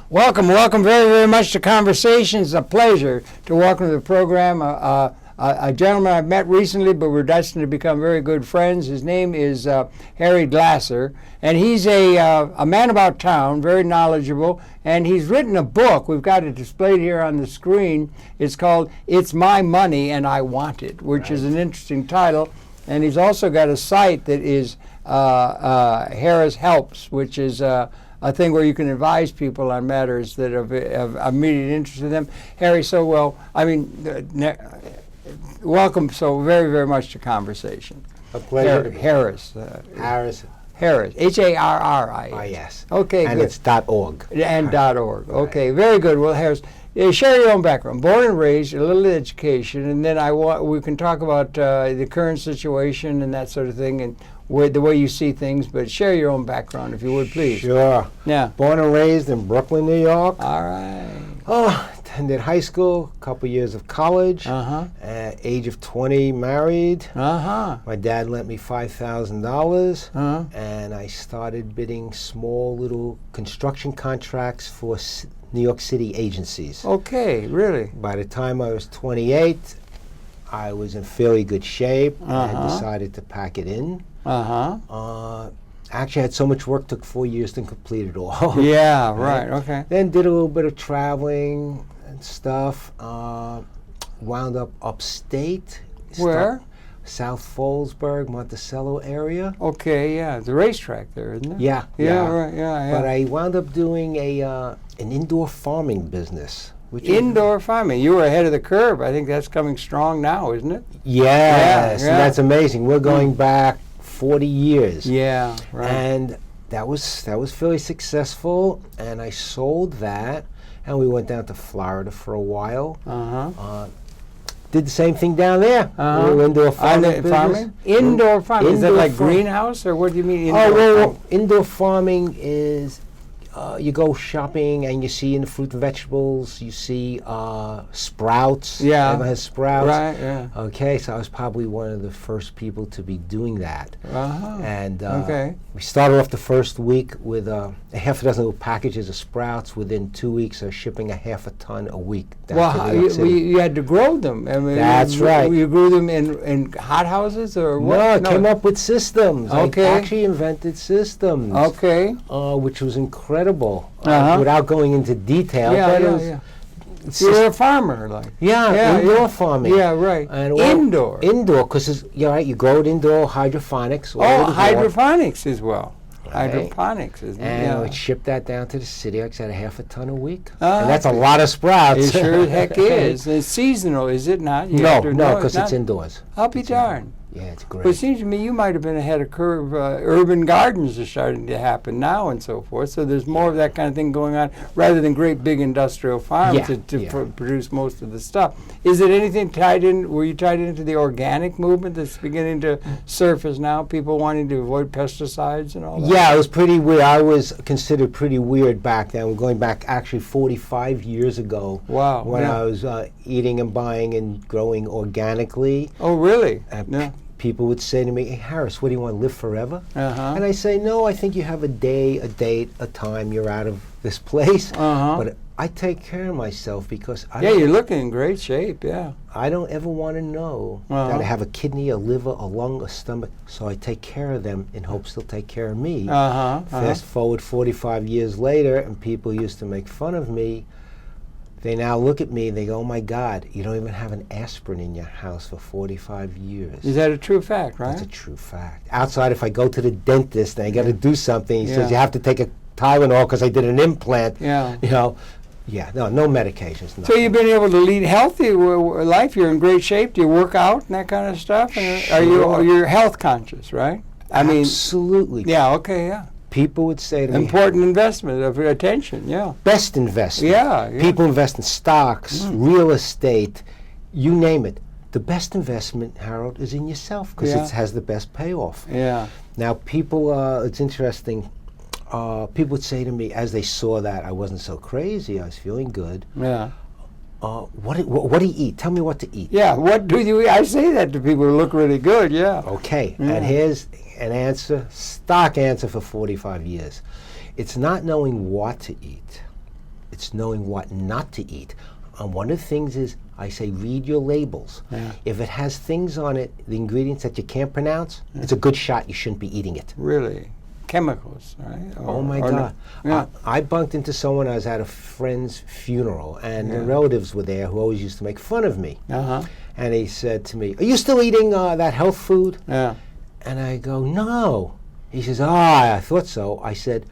Welcome very, very much to Conversations. A pleasure to welcome to the program a gentleman I've met recently, but we're destined to become very good friends. His name is Harry Glasser, and he's a man about town, very knowledgeable, and he's written a book. We've got it displayed here on the screen. It's called It's My Money and I Want It, which is an interesting title. And he's also got a site that is Harris Helps, which is a thing where you can advise people on matters that have immediate interest to them. Harry, welcome so very, very much to Conversation. A pleasure. Harris. Harris. Harris. Okay, and good. It's .org. And .org. Right. Okay, very good. Well, Harris, share your own background. Born and raised, a little education, and then we can talk about the current situation and that sort of thing, and the way you see things. But share your own background, if you would, please. Sure. Yeah. Born and raised in Brooklyn, New York. All right. Attended high school, a couple years of college. At age of 20, married. My dad lent me $5,000, and I started bidding small little construction contracts for New York City agencies. Okay, really? By the time I was 28, I was in fairly good shape. I decided to pack it in. Actually, I had so much work, took 4 years to complete it all. Yeah, right, okay. Then did a little bit of traveling and stuff. Wound up upstate. Where? South Folesburg, Monticello area. Okay, yeah, the racetrack there, isn't it? Yeah. Right, yeah. But I wound up doing an indoor farming business. Indoor farming. You were ahead of the curve. I think that's coming strong now, isn't it? Yes, yeah. That's amazing. We're going back 40 years. Yeah, right. And that was fairly successful, and I sold that, and we went down to Florida for a while. Did the same thing down there. Indoor farming business. Indoor farming. Is that like farming. Greenhouse, or what do you mean indoor farming? Indoor farming is you go shopping and you see in the fruit and vegetables, you see sprouts. Yeah. Everyone has sprouts. Right, yeah. Okay, so I was probably one of the first people to be doing that. And we started off the first week with a half a dozen little packages of sprouts. Within 2 weeks, I was shipping a half a ton a week. Well, you had to grow them. I mean, that's right. You grew them in hothouses or what? No, I came up with systems. Okay. I actually invented systems. Okay. Which was incredible. Without going into detail. Yeah. You were a farmer, like. Yeah, indoor farming. Yeah, right. And indoor, because you grow it indoor, hydroponics. Hydroponics as well. Right. Hydroponics, isn't it? And I would ship that down to the city. I said a half a ton a week. And that's a lot of sprouts. It sure as heck is. It's seasonal, is it not? No, because it's indoors. I'll be darned. Yeah, it's great. But it seems to me you might have been ahead of curve. Urban gardens are starting to happen now and so forth. So there's more of that kind of thing going on rather than great big industrial farms to produce most of the stuff. Is it anything tied in? Were you tied into the organic movement that's beginning to surface now? People wanting to avoid pesticides and all that? Yeah, it was pretty weird. I was considered pretty weird back then. We're going back actually 45 years ago. Wow. When I was eating and buying and growing organically. Oh, really? People would say to me, "Hey, Harris, what do you want, live forever?" And I say, "No, I think you have a day, a date, a time you're out of this place." But I take care of myself because you're looking in great shape, yeah. I don't ever want to know that I have a kidney, a liver, a lung, a stomach, so I take care of them in hopes they'll take care of me. Fast forward 45 years later, and people used to make fun of me. They now look at me and they go, "Oh my God, you don't even have an aspirin in your house for 45 years." Is that a true fact, right? That's a true fact. Outside, if I go to the dentist and I got to do something, he says, "You have to take a Tylenol because I did an implant." No medications. So you've been able to lead a healthy life. You're in great shape. Do you work out and that kind of stuff? Sure. You're health conscious, right? Absolutely. Yeah, okay, yeah. People would say to me, important investment of attention, yeah. Best investment. Yeah. People invest in stocks, real estate, you name it. The best investment, Harold, is in yourself because it has the best payoff. Yeah. Now, people, it's interesting. People would say to me, as they saw that I wasn't so crazy, I was feeling good. Yeah. What do you eat? Tell me what to eat. Yeah, what do you eat? I say that to people who look really good, yeah. Okay, and here's an answer, stock answer for 45 years. It's not knowing what to eat. It's knowing what not to eat. And one of the things is, I say, read your labels. Yeah. If it has things on it, the ingredients that you can't pronounce, it's a good shot you shouldn't be eating it. Really? Chemicals, right? Oh my God. I bumped into someone. I was at a friend's funeral, and the relatives were there who always used to make fun of me. And he said to me, "Are you still eating that health food?" Yeah. And I go, "No." He says, I thought so. I said,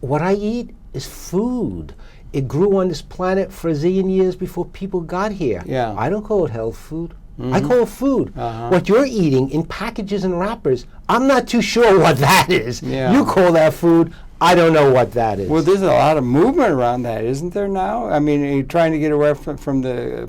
"What I eat is food. It grew on this planet for a zillion years before people got here. Yeah. I don't call it health food. I call it food. What you're eating in packages and wrappers, I'm not too sure what that is. Yeah. You call that food. I don't know what that is." Well, there's a lot of movement around that, isn't there now? I mean, you're trying to get away from the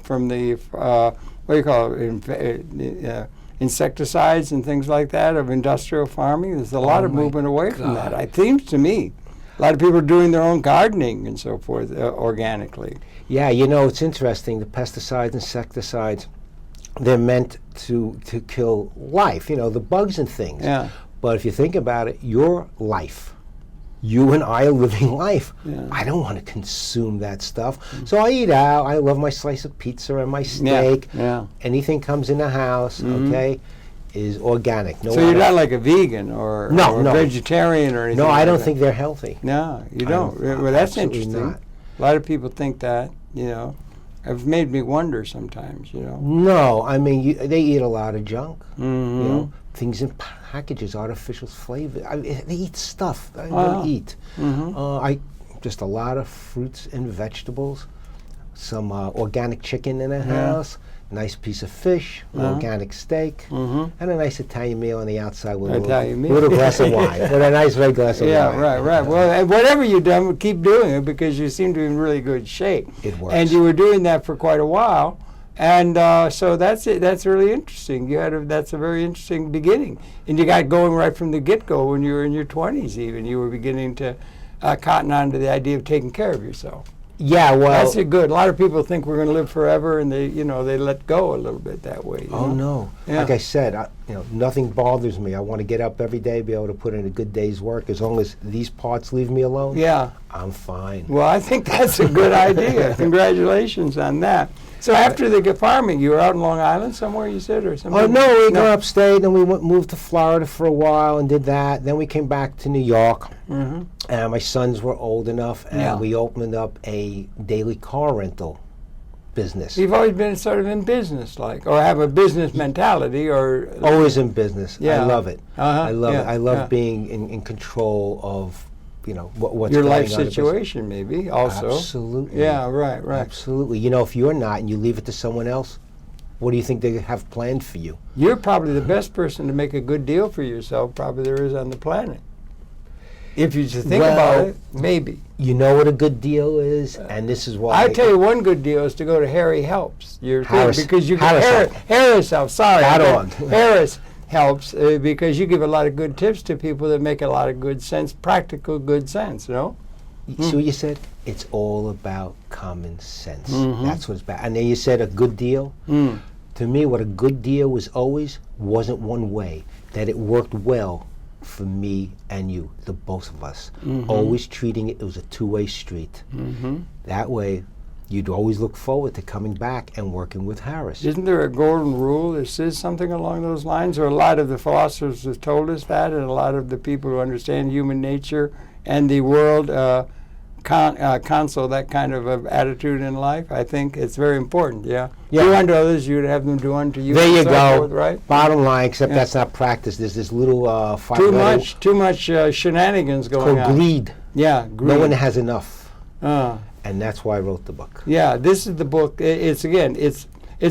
what do you call it, insecticides and things like that of industrial farming. There's a lot of movement away from that. It seems to me. A lot of people are doing their own gardening and so forth organically. Yeah, you know, it's interesting. The pesticides, insecticides, they're meant to kill life, you know, the bugs and things. Yeah. But if you think about it, your life, you and I are living life. Yeah. I don't want to consume that stuff. So I eat out. I love my slice of pizza and my steak. Yeah. Anything comes in the house, okay, is organic. No, So you're not like a vegan or a vegetarian or anything? No, I don't that. think they're healthy. No, you don't. Well, that's interesting. Not. A lot of people think that, you know. It's made me wonder sometimes, you know. No, I mean, they eat a lot of junk. You know, things in packages, artificial flavor. They eat stuff I don't eat. Just a lot of fruits and vegetables, some organic chicken in the house, nice piece of fish, organic steak, and a nice Italian meal on the outside with a little glass of wine, with a nice red glass of wine. Yeah, right. Well, whatever you've done, keep doing it because you seem to be in really good shape. It works. And you were doing that for quite a while, and so that's it. That's really interesting. That's a very interesting beginning, and you got going right from the get-go when you were in your 20s. Even you were beginning to cotton on to the idea of taking care of yourself. Yeah, well, that's good. A lot of people think we're going to live forever, and they let go a little bit that way. Oh no! Yeah. Like I said, nothing bothers me. I want to get up every day, be able to put in a good day's work. As long as these parts leave me alone, I'm fine. Well, I think that's a good idea. Congratulations on that. So after the farming, you were out in Long Island somewhere, you said, or something? Oh no, we got upstate, and we moved to Florida for a while and did that. Then we came back to New York. And my sons were old enough, and we opened up a daily car rental business. You've always been sort of in business, like, or have a business mentality, or always in business. I love it. I love it. I love being in control of, what's your going life on situation, maybe also. Absolutely. Yeah. Right. Absolutely. If you're not and you leave it to someone else, what do you think they have planned for you? You're probably the best person to make a good deal for yourself. Probably there is on the planet. If you just think about it, maybe. You know what a good deal is, and this is why. I tell you, one good deal is to go to Harry Helps. Because you Harris Helps. Sorry, Harris Helps because you give a lot of good tips to people that make a lot of good sense, practical good sense. No. See what you said? It's all about common sense. That's what it's about. And then you said a good deal. To me, what a good deal was always wasn't one way. That it worked well for me and you, the both of us. Always treating it was a two-way street. That way, you'd always look forward to coming back and working with Harris. Isn't there a golden rule that says something along those lines? Or a lot of the philosophers have told us that, and a lot of the people who understand human nature and the world counsel that kind of attitude in life. I think it's very important, Do unto others, you'd have them do unto you. There you go. Forth, right? Bottom line, except that's not practice. There's this little too much shenanigans going on. Called greed. Yeah, greed. No one has enough. And that's why I wrote the book. Yeah, this is the book. It's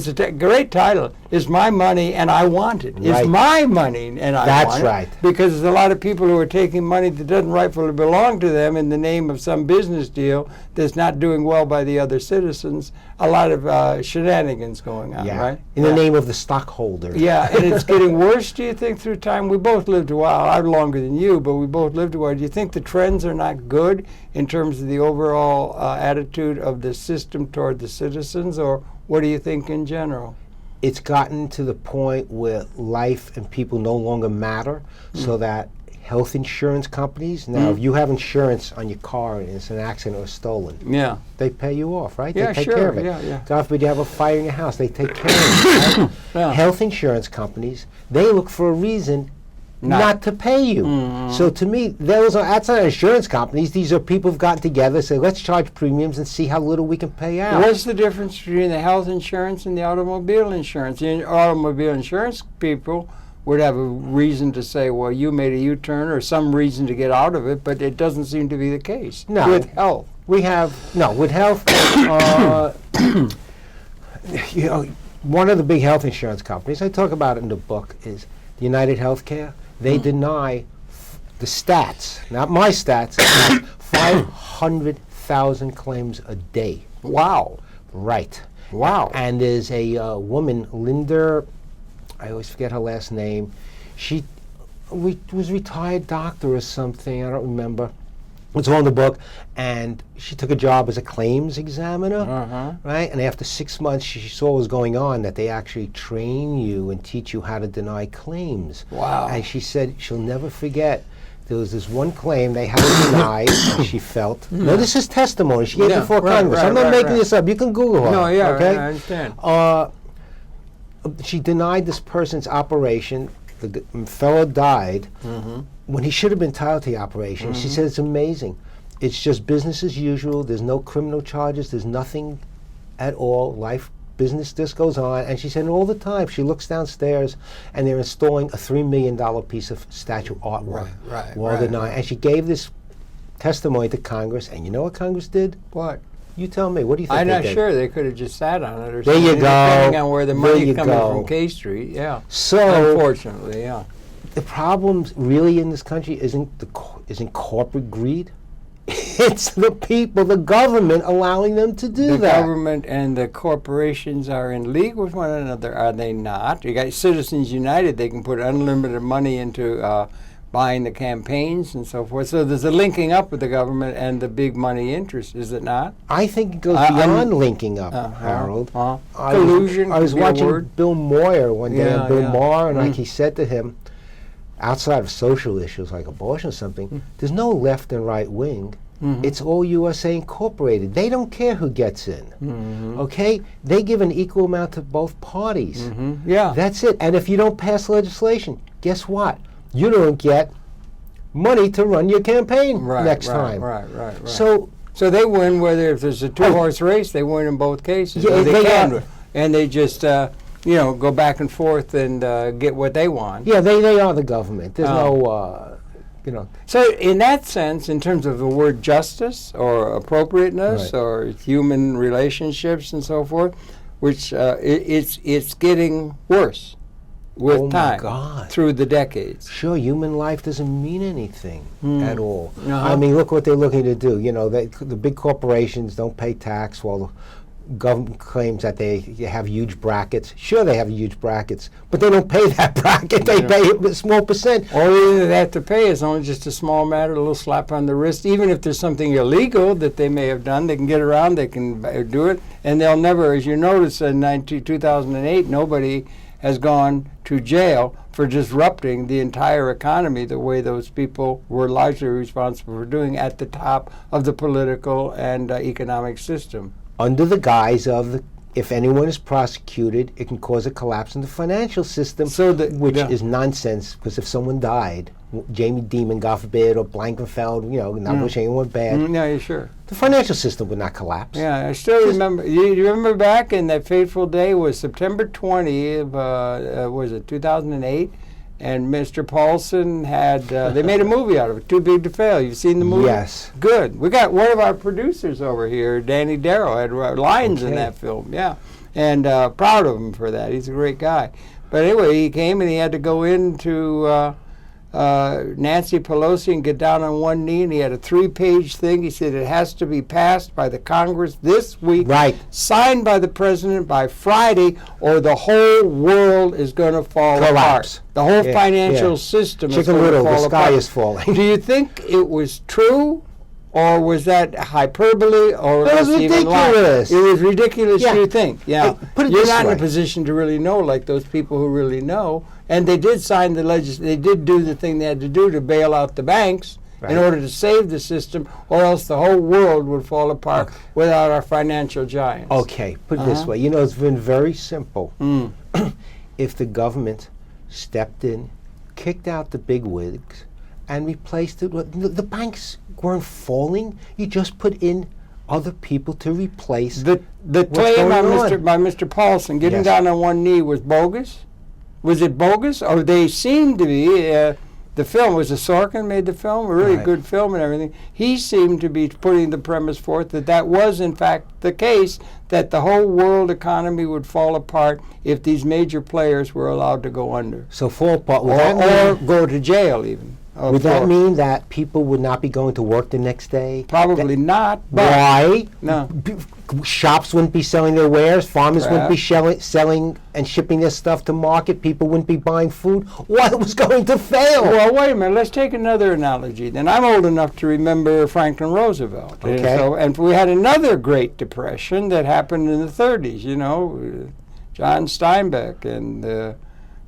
a great title. It's My Money and I Want It. It's my money and I want it. That's right. Because there's a lot of people who are taking money that doesn't rightfully belong to them in the name of some business deal that's not doing well by the other citizens. A lot of shenanigans going on, right? In the name of the stockholder. Yeah, and it's getting worse, do you think, through time? We both lived a while. I'm longer than you, but we both lived a while. Do you think the trends are not good in terms of the overall attitude of the system toward the citizens, or what do you think in general? It's gotten to the point where life and people no longer matter, so that health insurance companies. Now, if you have insurance on your car and it's an accident or stolen, they pay you off, right? Yeah, they take sure. care of it. Yeah. God forbid you have a fire in your house, they take care of it. Right? Yeah. Health insurance companies, they look for a reason not to pay you. So to me, that's not insurance companies. These are people who've gotten together, say, let's charge premiums and see how little we can pay out. What's the difference between the health insurance and the automobile insurance? The automobile insurance people would have a reason to say, well, you made a U-turn or some reason to get out of it, but it doesn't seem to be the case. No. With health. With health, one of the big health insurance companies, I talk about it in the book, is United Healthcare. They deny the stats, not my stats, 500,000 claims a day. Wow. Right. Wow. And there's a woman, Linda, I always forget her last name. She was a retired doctor or something, I don't remember. It's all in the book, and she took a job as a claims examiner, right? And after 6 months, she saw what was going on, that they actually train you and teach you how to deny claims. Wow. And she said she'll never forget, there was this one claim they had to deny, and she felt, no, this is testimony, she gave it before Congress. I'm not making this up, you can Google her. No, yeah, okay? I understand. She denied this person's operation. The fellow died when he should have been entitled to the operation. She said it's amazing. It's just business as usual. There's no criminal charges. There's nothing at all. Business just goes on. And she said all the time she looks downstairs and they're installing a $3 million piece of statue artwork. Right. And she gave this testimony to Congress. And you know what Congress did? What? You tell me. What do you think I'm they not did? sure. They could have just sat on it or there something. You go. Depending on where the money's coming go. from K Street. Yeah. So unfortunately, yeah. The problem really in this country isn't corporate greed. It's the people, the government, allowing them to do that. The government and the corporations are in league with one another, are they not? You got Citizens United. They can put unlimited money into buying the campaigns and so forth. So there's a linking up with the government and the big money interests, is it not? I think it goes beyond linking up, Harold. Collusion. I was watching Bill Moyer one day, and Bill Maher, and like he said to him, outside of social issues like abortion or something, there's no left and right wing. It's all USA Incorporated. They don't care who gets in. Okay? They give an equal amount to both parties. Yeah. That's it. And if you don't pass legislation, guess what? You don't get money to run your campaign next time. Right. So they win whether if there's a two-horse race, they win in both cases. Yeah, they can. And they just go back and forth and get what they want. Yeah, they are the government. There's no, So in that sense, in terms of the word justice or appropriateness or human relationships and so forth, which it's getting worse with time through the decades. Sure, human life doesn't mean anything at all. I mean, look what they're looking to do. The big corporations don't pay tax while the government claims that they have huge brackets. Sure, they have huge brackets, but they don't pay that bracket. They pay a small percent. All they have to pay is only just a small matter, a little slap on the wrist. Even if there's something illegal that they may have done, they can get around, they can do it, and they'll never, as you notice, in 2008, nobody has gone to jail for disrupting the entire economy the way those people were largely responsible for doing at the top of the political and economic system. Under the guise of, if anyone is prosecuted, it can cause a collapse in the financial system, which is nonsense, because if someone died, Jamie Dimon, God forbid, or Blankenfeld, not wishing anyone bad, yeah, sure. The financial system would not collapse. Yeah, I still remember. You remember back in that fateful day was September 20 of, was it 2008? And Mr. Paulson had, they made a movie out of it, Too Big to Fail. You've seen the movie? Yes. Good. We got one of our producers over here, Danny Darrow, had lines in that film, yeah. And proud of him for that. He's a great guy. But anyway, he came and he had to go into Nancy Pelosi and get down on one knee, and he had a 3-page thing. He said it has to be passed by the Congress this week, signed by the president by Friday, or the whole world is going to fall apart. The whole financial system is going to fall apart. The sky is falling. Do you think it was true or was that hyperbole, or it was ridiculous? It was ridiculous, Yeah. You think? Yeah. Put it You're this not way. in a position to really know, like those people who really know. And they did sign the they did do the thing they had to do to bail out the banks in order to save the system, or else the whole world would fall apart without our financial giants. Okay, put it this way. You know, it's been very simple. If the government stepped in, kicked out the big wigs, and replaced it with the banks weren't falling. You just put in other people to replace the claim by Mr. Paulson getting down on one knee was bogus. Was it bogus, or they seemed to be? The film was Sorkin made the film, a really good film and everything. He seemed to be putting the premise forth that was in fact the case, that the whole world economy would fall apart if these major players were allowed to go under. So fall apart, or go to jail even. Would that mean that people would not be going to work the next day? Probably not. But why? No. Shops wouldn't be selling their wares. Farmers wouldn't be selling and shipping their stuff to market. People wouldn't be buying food. What was going to fail? Well, wait a minute. Let's take another analogy. Then I'm old enough to remember Franklin Roosevelt. Okay. And we had another Great Depression that happened in the 30s. You know, John Steinbeck and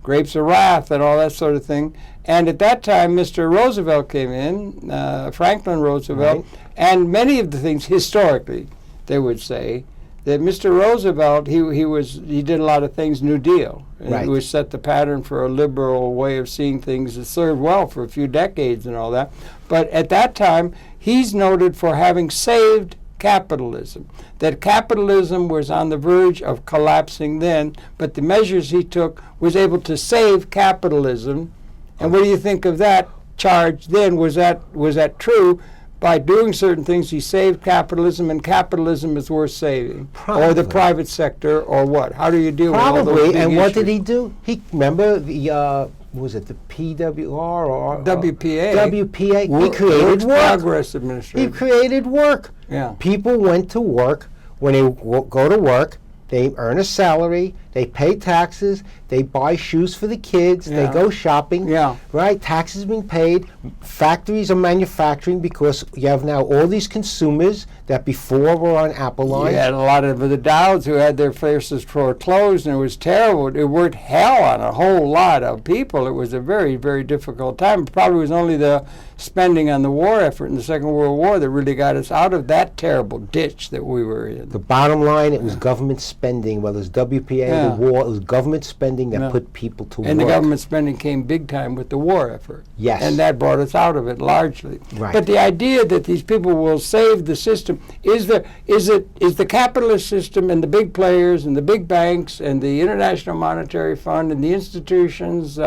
Grapes of Wrath and all that sort of thing. And at that time, Mr. Roosevelt came in, Franklin Roosevelt, and many of the things historically, they would say that Mr. Roosevelt, he did a lot of things New Deal, and which set the pattern for a liberal way of seeing things that served well for a few decades and all that. But at that time, he's noted for having saved capitalism, that capitalism was on the verge of collapsing then, but the measures he took was able to save capitalism. And what do you think of that charge then? Was that true? By doing certain things, he saved capitalism, and capitalism is worth saving. Probably. Or the private sector, or what? How do you deal with all those big and issues? what did he do? Remember the was it the PWR or WPA? WPA. He created work. Progress Administration. He created work. Yeah. People went to work. When they go to work, they earn a salary. They pay taxes. They buy shoes for the kids. They go shopping. Yeah. Right? Taxes being paid. Factories are manufacturing because you have now all these consumers that before were on Apple lines. You had a lot of the Dowds who had their faces foreclosed, and it was terrible. It worked hell on a whole lot of people. It was a very, very difficult time. It probably was only the spending on the war effort in the Second World War that really got us out of that terrible ditch that we were in. The bottom line, it was government spending, whether it's WPA or the war, it was government spending that put people to work. And the government spending came big time with the war effort. Yes. And that brought us out of it largely. Right. But the idea that these people will save the system, is the capitalist system and the big players and the big banks and the International Monetary Fund and the institutions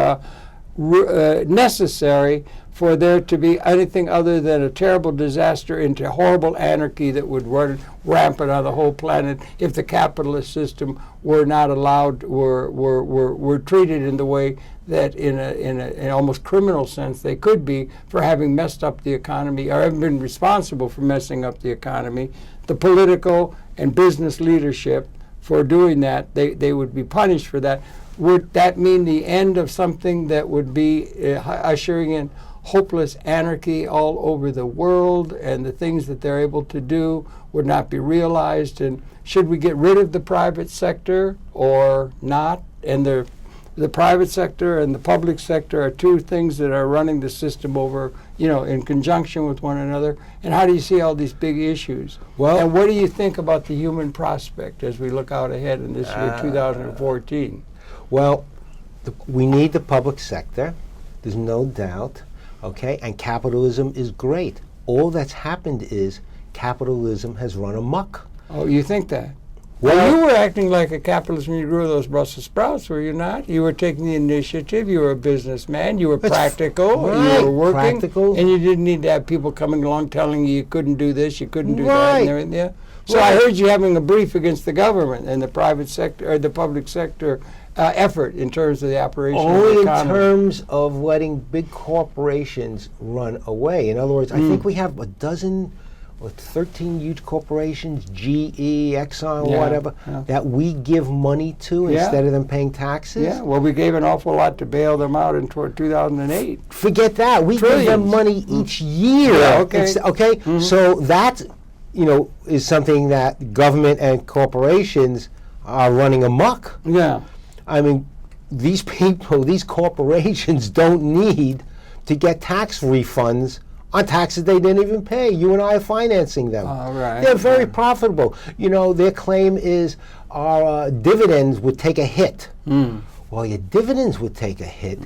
necessary for there to be anything other than a terrible disaster into horrible anarchy that would run rampant on the whole planet if the capitalist system were not allowed, were treated in the way that in an almost criminal sense they could be for having messed up the economy, or having been responsible for messing up the economy. The political and business leadership for doing that, they would be punished for that. Would that mean the end of something that would be ushering in hopeless anarchy all over the world, and the things that they're able to do would not be realized? And should we get rid of the private sector or not? And the private sector and the public sector are two things that are running the system over, in conjunction with one another. And how do you see all these big issues? Well, and what do you think about the human prospect as we look out ahead in this year 2014? Well, we need the public sector. There's no doubt. Okay, and capitalism is great. All that's happened is capitalism has run amok. Oh, you think that? Well, you were acting like a capitalist when you grew those Brussels sprouts, were you not? You were taking the initiative. You were a businessman. You were practical. Right, you were working. practical. And you didn't need to have people coming along telling you couldn't do this, you couldn't do that, Right. and everything. Yeah. So I heard you having a brief against the government and the private sector, or the public sector effort in terms of the operation of the Only in economy. terms of letting big corporations run away. In other words, I think we have a dozen with 13 huge corporations, GE, Exxon, whatever, that we give money to instead of them paying taxes? Yeah, well, we gave an awful lot to bail them out in 2008. Forget that. We give them money each year. Yeah, okay. So that, is something that government and corporations are running amok. Yeah. I mean, these people, these corporations don't need to get tax refunds on taxes they didn't even pay. You and I are financing them. Right. They're very profitable. Their claim is our dividends would take a hit. Well, your dividends would take a hit.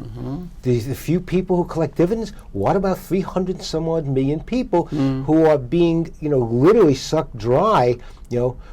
The few people who collect dividends, what about 300 some odd million people who are being, literally sucked dry,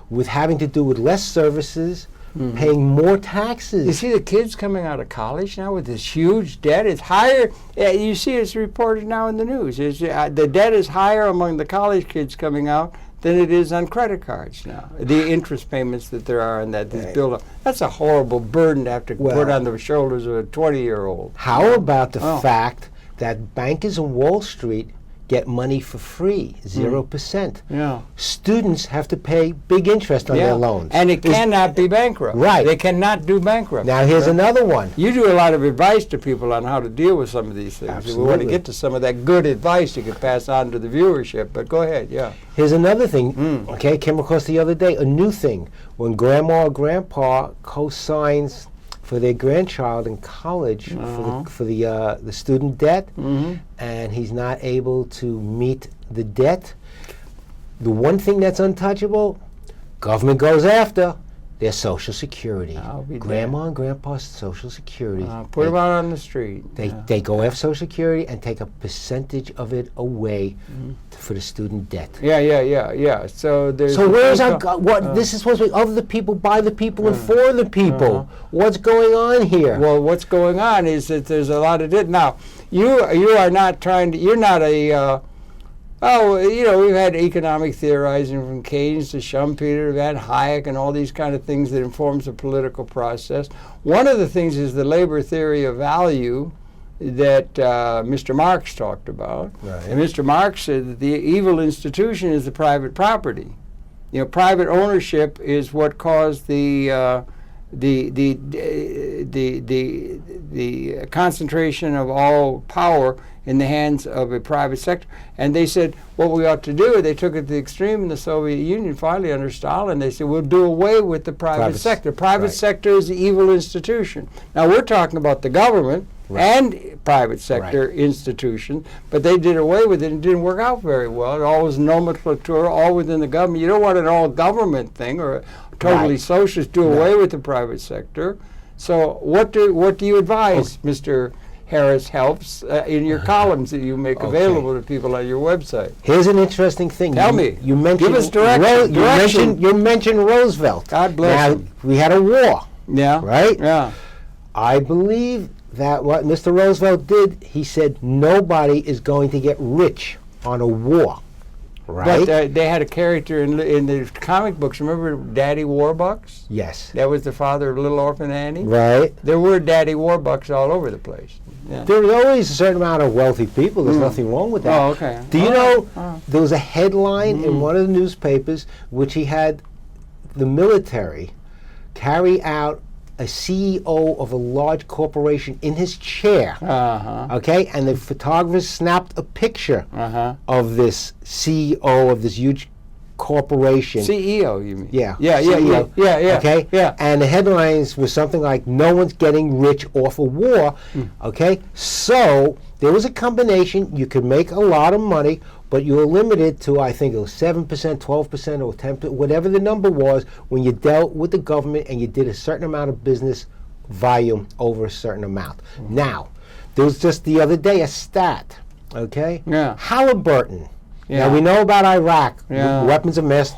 with having to do with less services, paying more taxes? You see the kids coming out of college now with this huge debt. It's higher. You see it's reported now in the news. The debt is higher among the college kids coming out than it is on credit cards now. The interest payments that there are on that build up. That's a horrible burden to have to put on the shoulders of a 20-year-old. How about the fact that bankers on Wall Street get money for free, 0%. Yeah. Students have to pay big interest on their loans. And it cannot be bankrupt. Right. They cannot do bankrupt. Now here's another one. You do a lot of advice to people on how to deal with some of these things. Absolutely. We want to get to some of that good advice you could pass on to the viewership, but go ahead, Here's another thing, came across the other day, a new thing. When grandma or grandpa co-signs for their grandchild in college for the student debt, and he's not able to meet the debt, the one thing that's untouchable, government goes after their Social Security. Grandma and Grandpa's Social Security. Put them out on the street. They go after Social Security and take a percentage of it away for the student debt. Yeah. So there's. So where's our this is supposed to be of the people, by the people, and for the people. What's going on here? Well, what's going on is that there's a lot of debt. Now, you are not trying to. You're not a. We've had economic theorizing from Keynes to Schumpeter, we've had Hayek and all these kind of things that informs the political process. One of the things is the labor theory of value that Mr. Marx talked about. Right. And Mr. Marx said that the evil institution is the private property. Private ownership is what caused the concentration of all power in the hands of a private sector. And they said what we ought to do, they took it to the extreme in the Soviet Union, finally under Stalin, they said we'll do away with the private sector. Private sector is the evil institution. Now we're talking about the government and private sector institution, but they did away with it and it didn't work out very well. It all was nomenclature, all within the government. You don't want an all government thing or a totally socialist, do away with the private sector. So what do you advise, Mr. Harris Helps, in your columns that you make available to people on your website? Here's an interesting thing. Tell me. You mentioned, give us direction. You mentioned Roosevelt. God bless him. We had a war. Yeah. Right? Yeah. I believe that what Mr. Roosevelt did, he said nobody is going to get rich on a war. Right? But they had a character in the comic books. Remember Daddy Warbucks? Yes. That was the father of Little Orphan Annie? Right. There were Daddy Warbucks all over the place. Yeah. There was always a certain amount of wealthy people. There's nothing wrong with that. Oh, okay. Do you know there was a headline in one of the newspapers which he had the military carry out a CEO of a large corporation in his chair, okay? And the photographers snapped a picture of this CEO of this huge corporation. CEO, you mean? Yeah. Yeah. Okay? Yeah. And the headlines were something like, no one's getting rich off a war, okay? So there was a combination. You could make a lot of money, but you were limited to, I think it was 7%, 12%, or 10%, whatever the number was, when you dealt with the government and you did a certain amount of business volume over a certain amount. Now, there was just the other day a stat, okay? Yeah. Halliburton. Yeah. Now, we know about Iraq, weapons of mass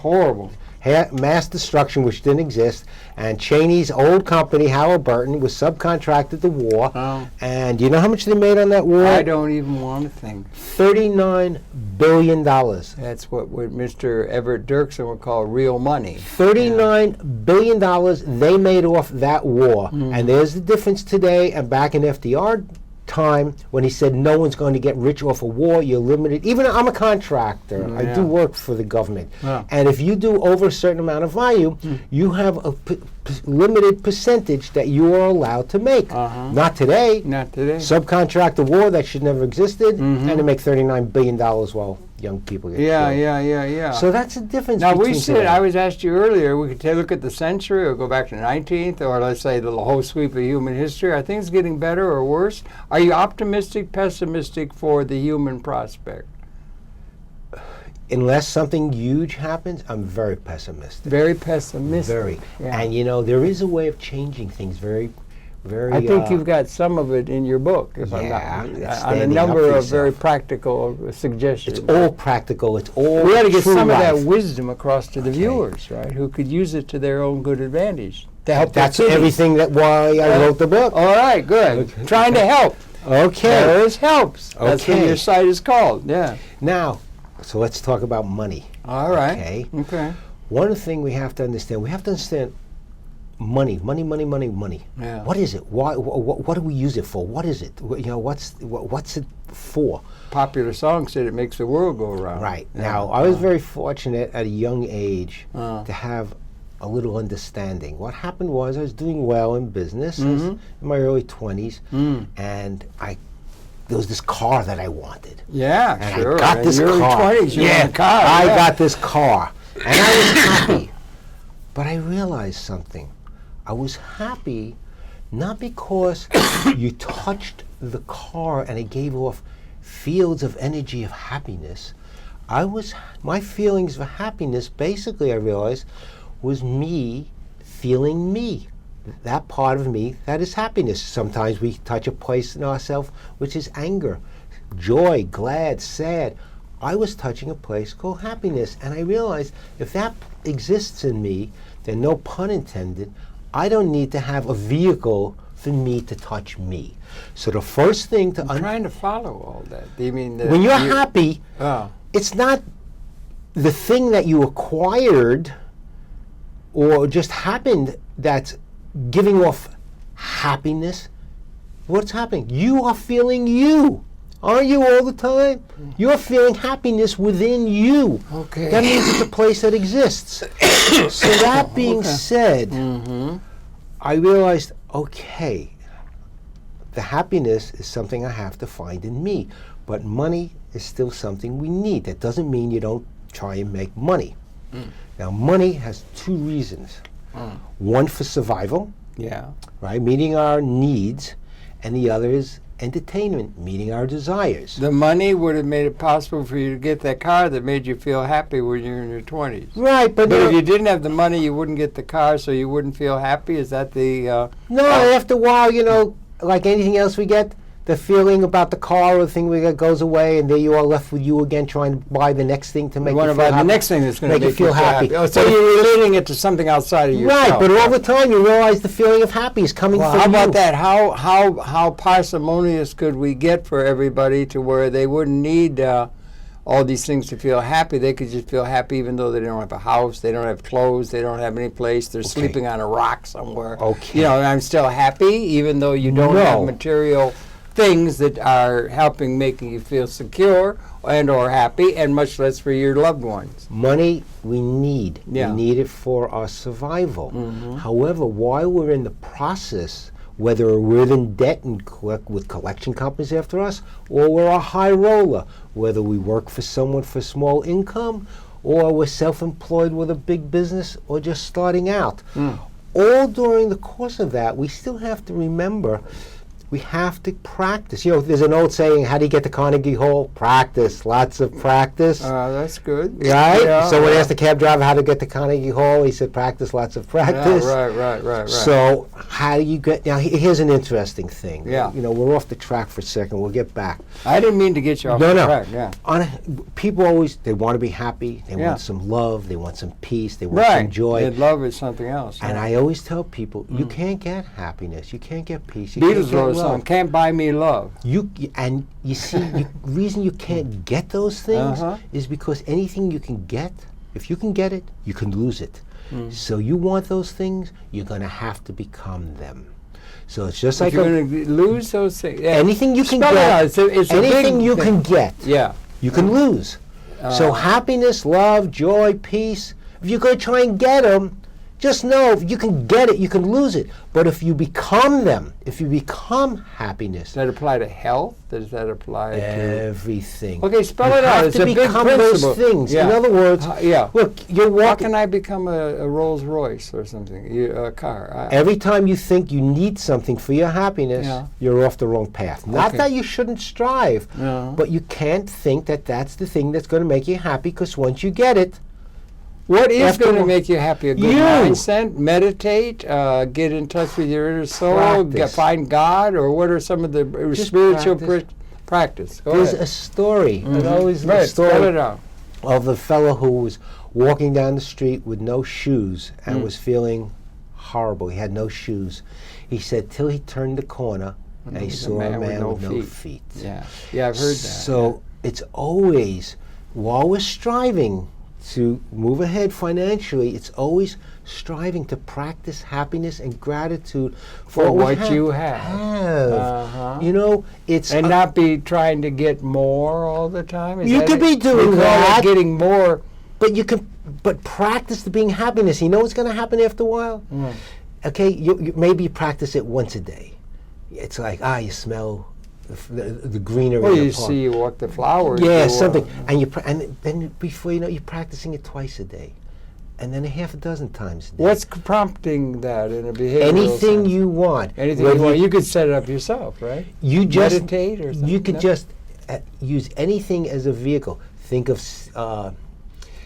destruction, which didn't exist, and Cheney's old company, Halliburton, was subcontracted the war, and do you know how much they made on that war? I don't even want to think. $39 billion. That's what Mr. Everett Dirksen would call real money. $39 billion they made off that war, and there's the difference today and back in FDR time when he said no one's going to get rich off a war, you're limited. Even I'm a contractor. I do work for the government. And if you do over a certain amount of volume, you have a limited percentage that you are allowed to make. Not today. Not today. Subcontract a war that should never existed, and to make $39 billion while young people get killed. Yeah. So that's the difference Now between we said, I was asked you earlier, we could take a look at the century or go back to the 19th, or let's say the whole sweep of human history. Are things getting better or worse? Are you optimistic, pessimistic for the human prospect? Unless something huge happens, I'm very pessimistic. Very pessimistic. Very. Yeah. And there is a way of changing things very. I think you've got some of it in your book, if I'm not on a number of very practical suggestions. It's all practical. It's all we got to get some life. of that wisdom across to the viewers, right? Who could use it to their own good advantage to help. That's everything why I wrote the book. All right, good. Okay. Trying to help. Okay. There is helps. That's what Okay. your site is called. Yeah. Now, so let's talk about money. All right. Okay. One thing we have to understand. Money. Yeah. What is it? Why? What do we use it for? What is it? What's it for? Popular song said it makes the world go around. Right. Now, I was very fortunate at a young age to have a little understanding. What happened was I was doing well in business in my early 20s, and there was this car that I wanted. Yeah, and sure. I got this in your car. Early 20s, you want a car. I got this car, and I was happy. But I realized something. I was happy not because you touched the car and it gave off fields of energy of happiness. My feelings of happiness, basically I realized, was me feeling me. That part of me that is happiness. Sometimes we touch a place in ourselves which is anger, joy, glad, sad. I was touching a place called happiness, and I realized if that exists in me, then no pun intended, I don't need to have a vehicle for me to touch me. So the first thing to I'm trying to follow all that. You mean when you're happy, it's not the thing that you acquired or just happened that's giving off happiness. What's happening? You are feeling you. Aren't you all the time? You're feeling happiness within you. Okay. That means it's a place that exists. So that being said, I realized, okay, the happiness is something I have to find in me, but money is still something we need. That doesn't mean you don't try and make money. Now, money has two reasons. One for survival, right, meeting our needs, and the other is entertainment, meeting our desires. The money would have made it possible for you to get that car that made you feel happy when you were in your 20s. Right, but if you didn't have the money, you wouldn't get the car, so you wouldn't feel happy? Is that the... No, after a while, like anything else we get, the feeling about the car or the thing we get goes away, and there you are left with you again trying to buy the next thing to make you feel happy. The next thing that's going to make you feel happy. Oh, so you're relating it to something outside of yourself. Right, but all the time you realize the feeling of happy is coming from you. How about that? How parsimonious could we get for everybody to where they wouldn't need all these things to feel happy? They could just feel happy even though they don't have a house, they don't have clothes, they don't have any place, they're sleeping on a rock somewhere. Okay. I'm still happy even though you don't have material things that are making you feel secure and or happy, and much less for your loved ones. Money we need. Yeah. We need it for our survival. However, while we're in the process, whether we're in debt and with collection companies after us, or we're a high roller, whether we work for someone for small income, or we're self-employed with a big business, or just starting out. All during the course of that, we still have to remember we have to practice. There's an old saying, how do you get to Carnegie Hall? Practice, lots of practice. That's good. Right? Yeah, so when I asked the cab driver how to get to Carnegie Hall, he said practice, lots of practice. Yeah, right. So how do you get, now here's an interesting thing. Yeah. We're off the track for a second, we'll get back. I didn't mean to get you off the track. Yeah. People always, they want to be happy, they want some love, they want some peace, they want some joy. And love is something else. And I always tell people, you can't get happiness, you can't get peace, you Beatles can't get wrote a love. song, Can't Buy Me Love. You see, the reason you can't get those things is because anything you can get, if you can get it, you can lose it. So you want those things, you're going to have to become them. So it's just If like you're going to lose those things. Yeah. anything you can Spell it out. get. It's a Anything big you thing. can get, Yeah. you can lose. So happiness, love, joy, peace. If you're going to try and get them, just know if you can get it, you can lose it. But if you become them, if you become happiness, Does that apply to health? Does that apply to everything? Okay, spell you it out. have It's to a big become principle. those things. Yeah. In other words, yeah. look, you're How walking. can I become a Rolls Royce or something? A car. Every time you think you need something for your happiness, Yeah. you're off the wrong path. Not Okay. that you shouldn't strive, No. but you can't think that that's the thing that's going to make you happy, because once you get it, What is After going to all- make you happy? A good You. mindset, meditate, get in touch with your inner soul, Practice. find God, or what are some of the Just spiritual practice. practice? Go there's ahead. a story. Mhm. Always a Right, spell story it out. of a fellow who was walking down the street with no shoes and was feeling horrible. He had no shoes. He said till he turned the corner and he saw a man with no feet. Yeah, I've heard that. So it's always, while we're striving to move ahead financially, it's always striving to practice happiness and gratitude For we what you have. Uh-huh. You know, it's And not be trying to get more all the time. Is You that could it? be doing We call it that. getting more. but practice the being happiness. You know what's going to happen after a while? Mm. Okay, you maybe practice it once a day. It's like you smell the greenery. Well, in the you park. see, you walk the flowers. Yeah, you, something, and and then before you know, you're practicing it twice a day, and then a half a dozen times a day. What's prompting that in a behavioral Anything sense? you want? Anything Whether you want. You could set it up yourself, right? You just meditate or something. You could No? just use anything as a vehicle. Think of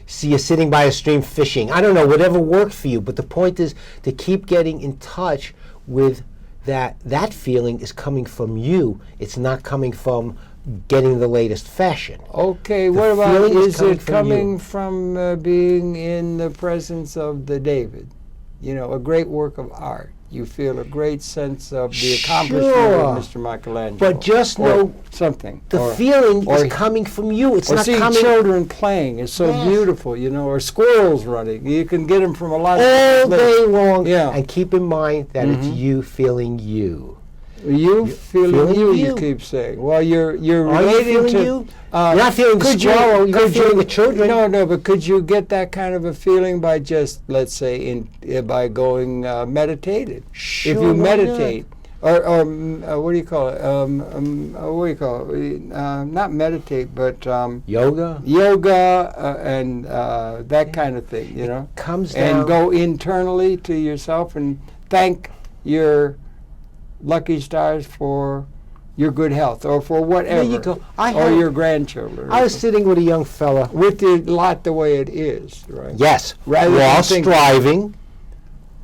see you sitting by a stream fishing. I don't know, whatever worked for you. But the point is to keep getting in touch with that feeling is coming from you. It's not coming from getting the latest fashion. Okay, The what about, feeling is is coming it from coming you. from being in the presence of the David? You know, a great work of art. You feel a great sense of the accomplishment Sure. of Mr. Michelangelo. But just or know something. The or, feeling or- is coming from you. It's or not seeing coming children playing is so Yes. beautiful, you know, or squirrels running. You can get them from a lot all of day long. Yeah. And keep in mind that it's you feeling you. You feeling you, you you. keep saying. Well, you're Are you relating feeling to. you? You're not feeling the could squirrel. You're not could feeling the children. No, but could you get that kind of a feeling by just, let's say, by going meditated? Sure, If you why not? meditate, or what do you call it? What do you call it? Not meditate, but Yoga yoga and that kind of thing. You know, comes down. and go internally to yourself and thank your lucky stars for your good health or for whatever. There you go. Or your grandchildren. I was sitting with a young fella. with the lot the way it is, right? Yes, Rather while than think- striving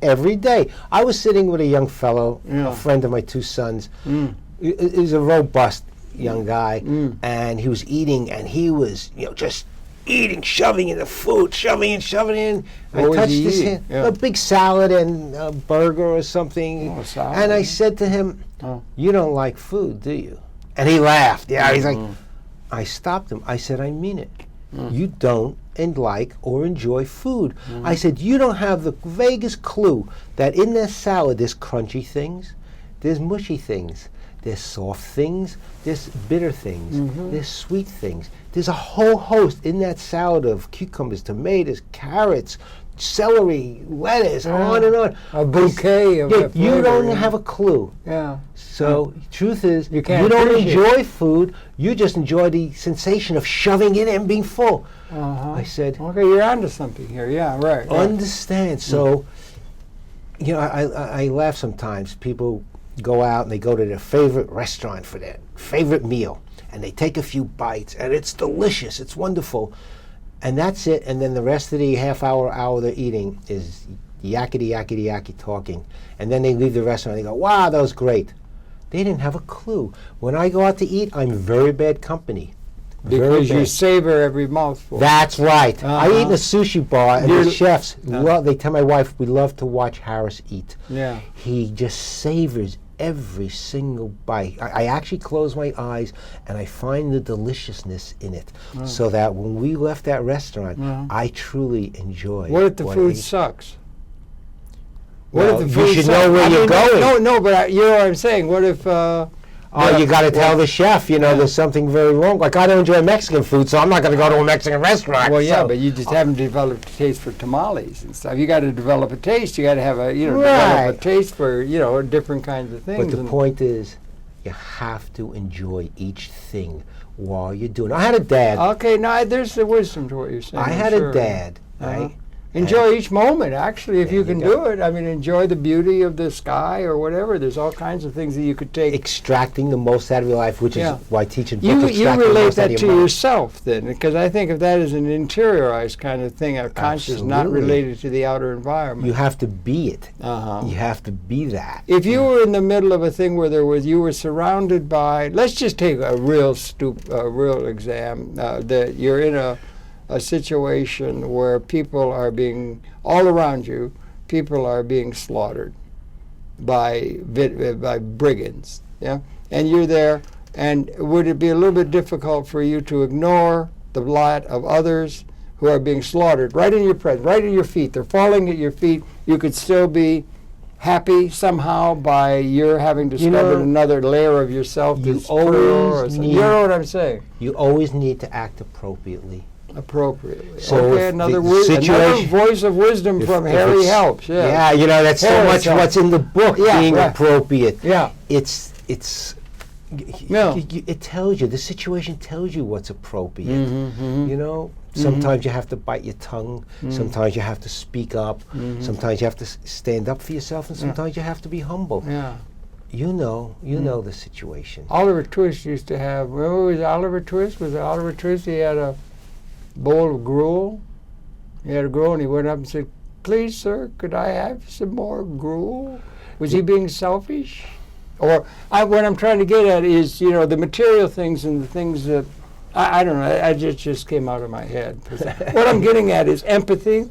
every day. I was sitting with a young fellow, Yeah. a friend of my two sons. Mm. He's a robust young guy, Mm. and he was eating, and he was, just eating, shoving in the food, shoving in. What was touched he his eating? hand, Yeah. a big salad and a burger or something. Oh, salad. And I said to him, Oh. "You don't like food, do you?" And he laughed. Yeah, he's like, Mm. I stopped him. I said, "I mean it. You don't like or enjoy food." I said, "You don't have the vaguest clue that in that salad there's crunchy things, there's mushy things, there's soft things, there's bitter things, there's sweet things. There's a whole host in that salad of cucumbers, tomatoes, carrots, celery, lettuce, on and on. A bouquet of Yeah, that you flavor, don't yeah. have a clue. Yeah. So, truth is, You can't don't appreciate enjoy food. You just enjoy the sensation of shoving it in and being full. Uh-huh. I said, Okay, you're onto something here. Yeah, right. understand. So, I laugh sometimes. People go out and they go to their favorite restaurant for their favorite meal, and they take a few bites, and it's delicious. It's wonderful. And that's it. And then the rest of the hour they're eating is yakety talking. And then they leave the restaurant and they go, "Wow, that was great." They didn't have a clue. When I go out to eat, I'm very bad company. Very Because you bad. savor every mouthful. That's right. I eat in Uh-huh. a sushi bar, and You're- the chefs, they tell my wife, we love to watch Harris eat. Yeah. He just savors every single bite. I actually close my eyes, and I find the deliciousness in it, so that when we left that restaurant, I truly enjoyed What if the I food ate. sucks? What if the you food should sucks? know where you're going. No, but you know what I'm saying. What if... you got to tell the chef, there's something very wrong. Like, I don't enjoy Mexican food, so I'm not going to go to a Mexican restaurant. Well, yeah, but you just haven't developed a taste for tamales and stuff. You got to develop a taste. You got to have develop a taste for, different kinds of things. But the point is, you have to enjoy each thing while you're doing it. I had a dad. Okay, now there's the wisdom to what you're saying. I had a dad, right? Enjoy each moment, actually, if you can do it. I mean, enjoy the beauty of the sky or whatever. There's all kinds of things that you could take. Extracting the most out of your life, which is why teaching You relate that to your yourself, then, because I think if that is an interiorized kind of thing, a conscious, not related to the outer environment. You have to be it. You have to be that. If you were in the middle of a thing where you were surrounded by, let's just take a real exam, that you're in a situation where people are being, all around you, people are being slaughtered by brigands, and you're there, and would it be a little bit difficult for you to ignore the lot of others who are being slaughtered right in your presence, right at your feet? They're falling at your feet. You could still be happy somehow by your having discovered another layer of yourself that's pure or something. You know what I'm saying? You always need to act appropriately. So another voice of wisdom from Harry helps. Yeah, that's so much what's in the book, being appropriate. Yeah. It tells you, the situation tells you what's appropriate. Sometimes you have to bite your tongue, sometimes you have to speak up, sometimes you have to stand up for yourself, and sometimes you have to be humble. Yeah. You know the situation. Oliver Twist used to have, remember was Oliver Twist? Was it Oliver Twist? He had a bowl of gruel. He had a gruel, and he went up and said, "Please, sir, could I have some more gruel?" Was he being selfish? Or what I'm trying to get at is, the material things and the things that, I don't know, I just came out of my head. What I'm getting at is empathy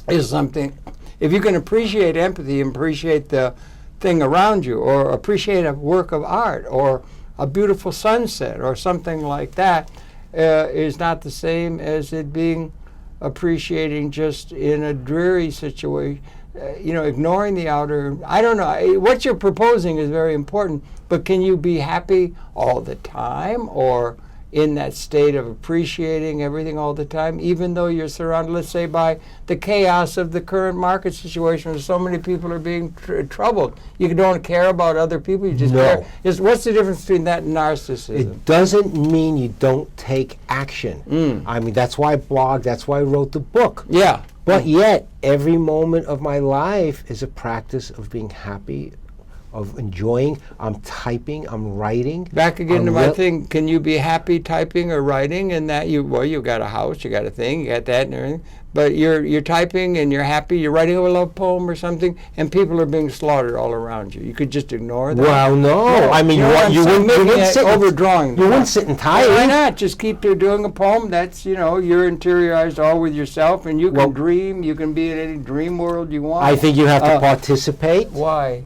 is something, if you can appreciate empathy, appreciate the thing around you, or appreciate a work of art, or a beautiful sunset, or something like that, is not the same as it being appreciating just in a dreary situation, ignoring the outer. I don't know. What you're proposing is very important, but can you be happy all the time, or in that state of appreciating everything all the time, even though you're surrounded, let's say, by the chaos of the current market situation where so many people are being troubled? You don't care about other people, you just care. What's the difference between that and narcissism? It doesn't mean you don't take action. I mean, that's why I blogged, that's why I wrote the book. Yeah. But yet, every moment of my life is a practice of being happy, of enjoying. I'm typing, I'm writing. Back again to my thing, can you be happy typing or writing and that you got a house, you got a thing, you got that and everything, but you're typing and you're happy, you're writing a love poem or something, and people are being slaughtered all around you. You could just ignore that. Well, no. I mean, you wouldn't sit overdrawing. You wouldn't sit and type. Why not? Just keep doing a poem. That's, you're interiorized all with yourself, and you can dream. You can be in any dream world you want. I think you have to participate. Why?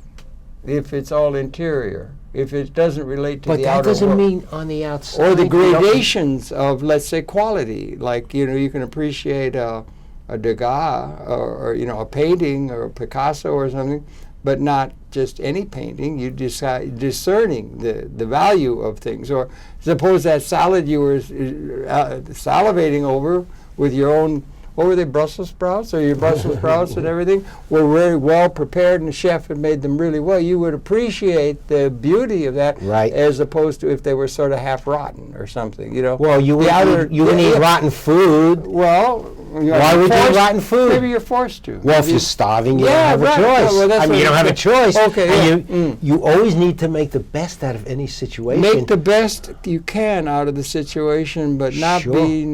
If it's all interior, if it doesn't relate to the outer world. But that doesn't mean on the outside. Or the gradations of, let's say, quality. Like, you can appreciate a Degas or a painting or a Picasso or something, but not just any painting. You decide discerning the value of things. Or suppose that salad you were salivating over with your own, what were they, Brussels sprouts, or your Brussels sprouts and everything, were very well prepared and the chef had made them really well. You would appreciate the beauty of that, as opposed to if they were sort of half rotten or something, Well, you wouldn't eat rotten food. Well, why would you eat rotten food? Maybe you're forced to. Well, if you're starving, you don't have a choice. Well, you don't have a choice. Okay. And you always need to make the best out of any situation. Make the best you can out of the situation, but not be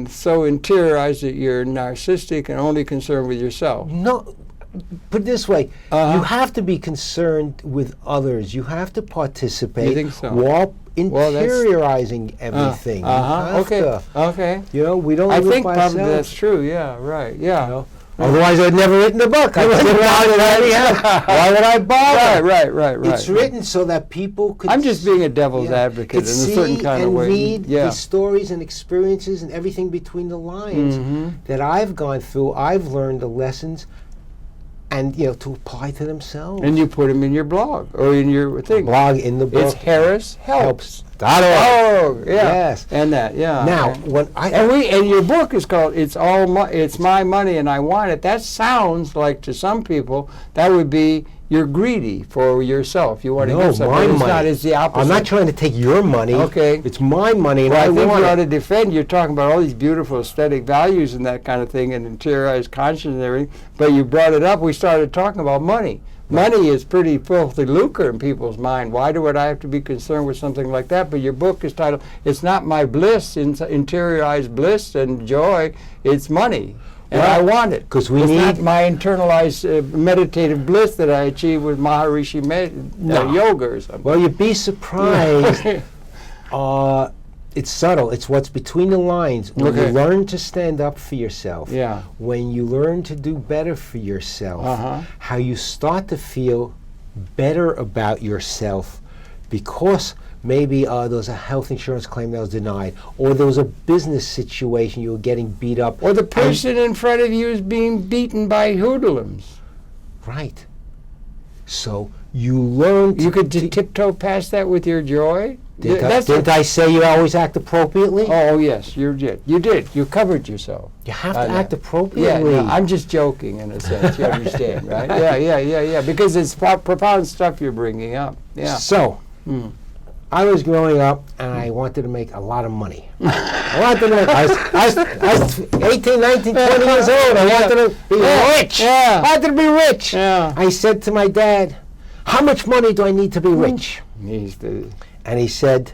so interiorized that you're narcissistic and only concerned with yourself. No. Put it this way, you have to be concerned with others. You have to participate. You think so? While interiorizing everything. Okay. We don't live by ourselves. I think probably that's true. Yeah, right. Yeah. Otherwise, I'd never written the book. Why would I bother? Right. It's written so that people could. I'm just being a devil's advocate in a certain kind of way. Read the stories and experiences and everything between the lines that I've gone through. I've learned the lessons. and to apply to themselves. And you put them in your blog or in your thing. Blog in the book. It's Harris Helps. Oh, yeah. Yes. And that, yeah. Now, and your book is called "It's My Money and I Want It." That sounds like to some people that would be you're greedy for yourself. You want to give something. My money. It's not. It's the opposite. I'm not trying to take your money. Okay. It's my money, and I think want you ought it. to defend. You're talking about all these beautiful aesthetic values and that kind of thing, and interiorized conscience and everything. But you brought it up. We started talking about money. Money is pretty filthy lucre in people's mind. Why would I have to be concerned with something like that? But your book is titled, "It's Not My Bliss, Interiorized Bliss and Joy, It's Money. And I want it. Because it's not my internalized meditative bliss that I achieve with Maharishi yoga or something." Well, you'd be surprised. It's subtle. It's what's between the lines. When you learn to stand up for yourself, when you learn to do better for yourself, how you start to feel better about yourself because maybe there was a health insurance claim that was denied, or there was a business situation you were getting beat up. Or the person in front of you is being beaten by hoodlums. Right. So you learn to... You could tiptoe past that with your joy? Didn't I say you always act appropriately? Oh, yes, you did. You did. You covered yourself. You have to act appropriately. Yeah, no, I'm just joking in a sense. You understand, right? Yeah. Because it's profound stuff you're bringing up. Yeah. So, I was growing up and I wanted to make a lot of money. I was 18, 19, 20 years old. I wanted to be rich. Yeah. I wanted to be rich. Yeah. I said to my dad, "How much money do I need to be rich?" And he said,